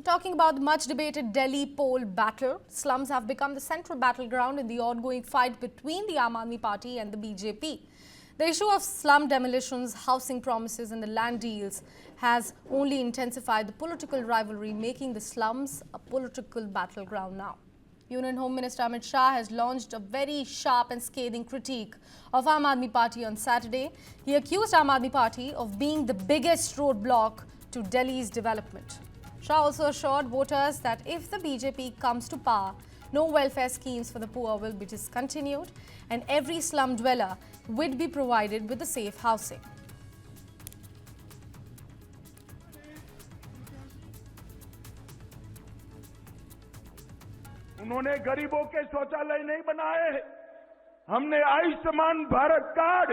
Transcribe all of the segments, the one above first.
Talking about the much debated Delhi poll battle, slums have become the central battleground in the ongoing fight between the Aam Aadmi Party and the BJP. The issue of slum demolitions, housing promises and the land deals has only intensified the political rivalry, making the slums a political battleground now. Union Home Minister Amit Shah has launched a very sharp and scathing critique of Aam Aadmi Party on Saturday. He accused Aam Aadmi Party of being the biggest roadblock to Delhi's development. Shah also assured voters that if the BJP comes to power, no welfare schemes for the poor will be discontinued and every slum dweller would be provided with the safe housing. उन्होंने गरीबों के शौचालय नहीं बनाए। हमने Ayushman Bharat card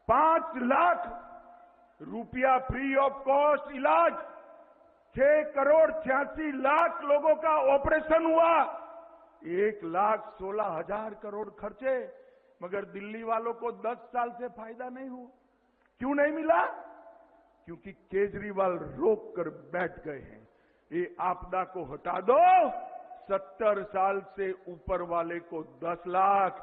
5 lakh रुपया free of cost इलाज, 6 करोड़ 86 लाख लोगों का ऑपरेशन हुआ, 1,16,000 करोड़ खर्चे, मगर दिल्ली वालों को 10 साल से फायदा नहीं हुआ। क्यों नहीं मिला? क्योंकि केजरीवाल रोक कर बैठ गए हैं। ये आपदा को हटा दो, 70 साल से ऊपर वाले को 10 लाख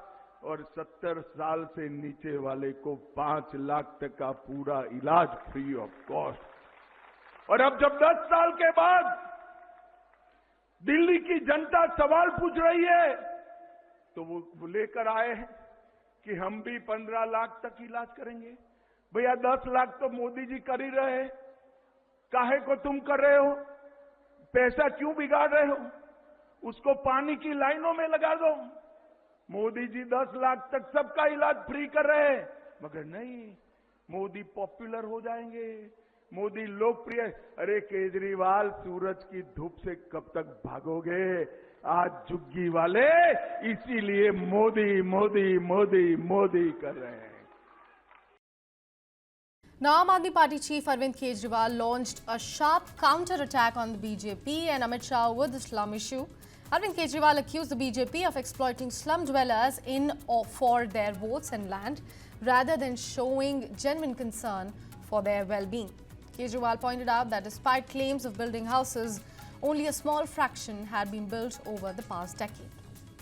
और 70 साल से नीचे वाले को 5 लाख तक का पूरा इलाज फ्री ऑफ कॉस्ट। और अब जब 10 साल के बाद दिल्ली की जनता सवाल पूछ रही है, तो वो लेकर आए हैं कि हम भी 15 लाख तक इलाज करेंगे। भैया 10 लाख तो मोदी जी कर ही रहे हैं, काहे को तुम कर रहे हो? पैसा क्यों बिगाड़ रहे हो? उसको पानी की लाइनों में लगा दो। मोदी जी 10 लाख तक सबका इलाज फ्री कर रहे हैं, मगर नहीं, मोदी पॉपुलर हो जाएंगे, मोदी लोकप्रिय। अरे केजरीवाल, सूरज की धूप से कब तक भागोगे? आज झुग्गी वाले इसीलिए मोदी मोदी मोदी मोदी कर रहे हैं। Now, Aam Aadmi Party chief Arvind Kejriwal launched a sharp counter-attack on the BJP and Amit Shah with the slum issue. Arvind Kejriwal accused the BJP of exploiting slum dwellers in or for their votes and land rather than showing genuine concern for their well-being. Kejriwal pointed out that despite claims of building houses, only a small fraction had been built over the past decade.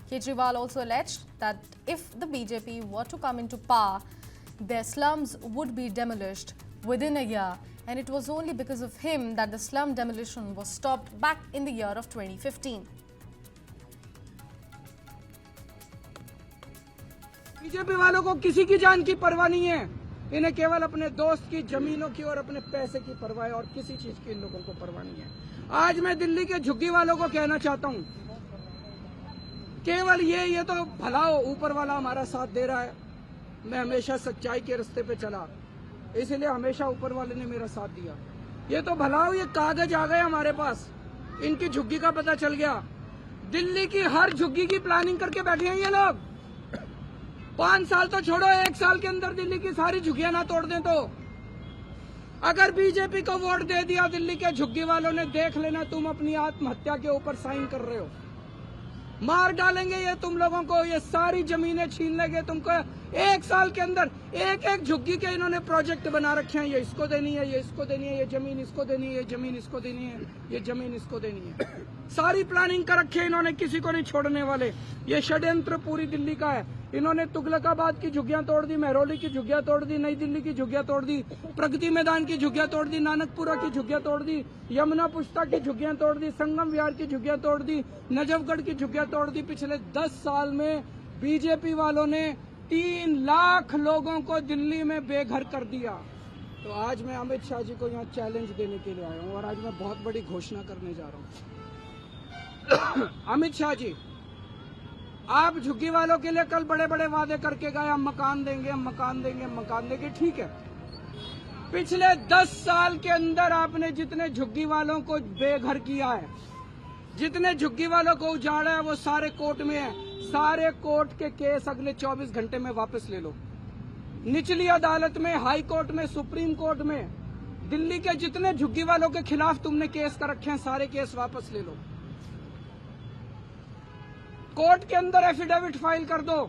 Kejriwal also alleged that if the BJP were to come into power, their slums would be demolished within a year, and it was only because of him that the slum demolition was stopped back in the year of 2015. BJP वालों को किसी की जान की परवाह नहीं है। इन्हें केवल अपने दोस्त की जमीनों की और अपने पैसे की परवाह है और किसी चीज की इन लोगों को परवाह नहीं है। आज मैं दिल्ली के झुग्गी वालों को कहना चाहता हूं, केवल ये तो भला हो, ऊपर वाला हमारा साथ दे रहा है। मैं हमेशा सच्चाई के रास्ते पे चला, इसलिए हमेशा ऊपर वाले ने मेरा साथ दिया। ये तो भला हो, ये कागज आ गए हमारे पास, इनकी झुग्गी का पता चल गया। दिल्ली की हर झुग्गी की प्लानिंग करके बैठे हैं ये लोग। 5 साल तो छोड़ो, 1 साल के अंदर दिल्ली की सारी झुग्गियां ना तोड़ दें तो। अगर बीजेपी को वोट दे दिया दिल्ली के झुग्गी वालों ने, देख लेना तुम अपनी आत्महत्या के ऊपर साइन कर रहे हो। मार डालेंगे ये तुम लोगों को, ये सारी जमीनें छीन लेंगे तुमको। 1 साल के अंदर एक झुग्गी के इन्होंने प्रोजेक्ट बना रखे हैं। ये इसको देनी है, ये इसको देनी है, ये जमीन इसको देनी है, ये जमीन इसको देनी है, ये जमीन इसको देनी है। सारी प्लानिंग कर रखे हैं इन्होंने, किसी को नहीं छोड़ने वाले। ये षड्यंत्र पूरी दिल्ली का है। इन्होंने तुगलकाबाद की झुग्गियां तोड़ दी, महरौली की झुग्गियां तोड़ दी, नई दिल्ली की झुग्गियां तोड़ दी, प्रगति मैदान की झुग्गियां तोड़ दी, नानकपुरा की झुग्गियां तोड़ दी, यमुना पुष्ता की झुग्गियां तोड़ दी, संगम विहार की झुग्गियां तोड़ दी, नजफगढ़ की झुग्गियां तोड़ दी। पिछले 10 साल में बीजेपी वालों ने 3 लाख लोगों को दिल्ली में बेघर कर दिया। तो आज मैं अमित शाह जी को यहाँ चैलेंज देने के लिए आया हूँ और आज मैं बहुत बड़ी घोषणा करने जा रहा हूँ। अमित शाह जी, आप झुग्गी वालों के लिए कल बड़े बड़े वादे करके गए, हम मकान देंगे, हम मकान देंगे, हम मकान देंगे। ठीक है, पिछले 10 साल के अंदर आपने जितने झुग्गी वालों को बेघर किया है, जितने झुग्गी वालों को उजाड़ा है, वो सारे कोर्ट में है। सारे कोर्ट के केस अगले 24 घंटे में वापस ले लो। निचली अदालत में, हाई कोर्ट में, सुप्रीम कोर्ट में, दिल्ली के जितने झुग्गी वालों के खिलाफ तुमने केस कर रखे हैं, सारे केस वापस ले लो। कोर्ट के अंदर एफिडेविट फाइल कर दो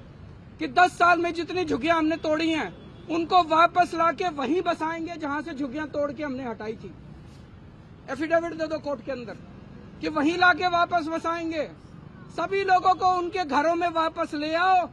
कि 10 साल में जितनी झुग्गियां हमने तोड़ी हैं उनको वापस लाके वहीं बसाएंगे जहां से झुग्गियां तोड़ के हमने हटाई थी। एफिडेविट दे दो कोर्ट के अंदर कि वहीं लाके वापस बसाएंगे। सभी लोगों को उनके घरों में वापस ले आओ।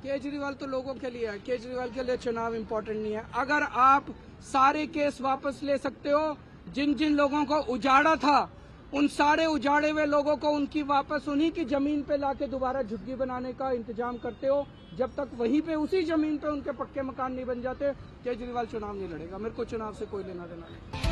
केजरीवाल तो लोगों के लिए है, केजरीवाल के लिए चुनाव इंपॉर्टेंट नहीं है। अगर आप सारे केस वापस ले सकते हो, जिन जिन लोगों को उजाड़ा था उन सारे उजाड़े हुए लोगों को उनकी वापस उन्हीं की जमीन पे लाके दोबारा झुग्गी बनाने का इंतजाम करते हो, जब तक वहीं पे उसी जमीन पे उनके पक्के मकान नहीं बन जाते, केजरीवाल चुनाव नहीं लड़ेगा। मेरे को चुनाव से कोई लेना देना नहीं।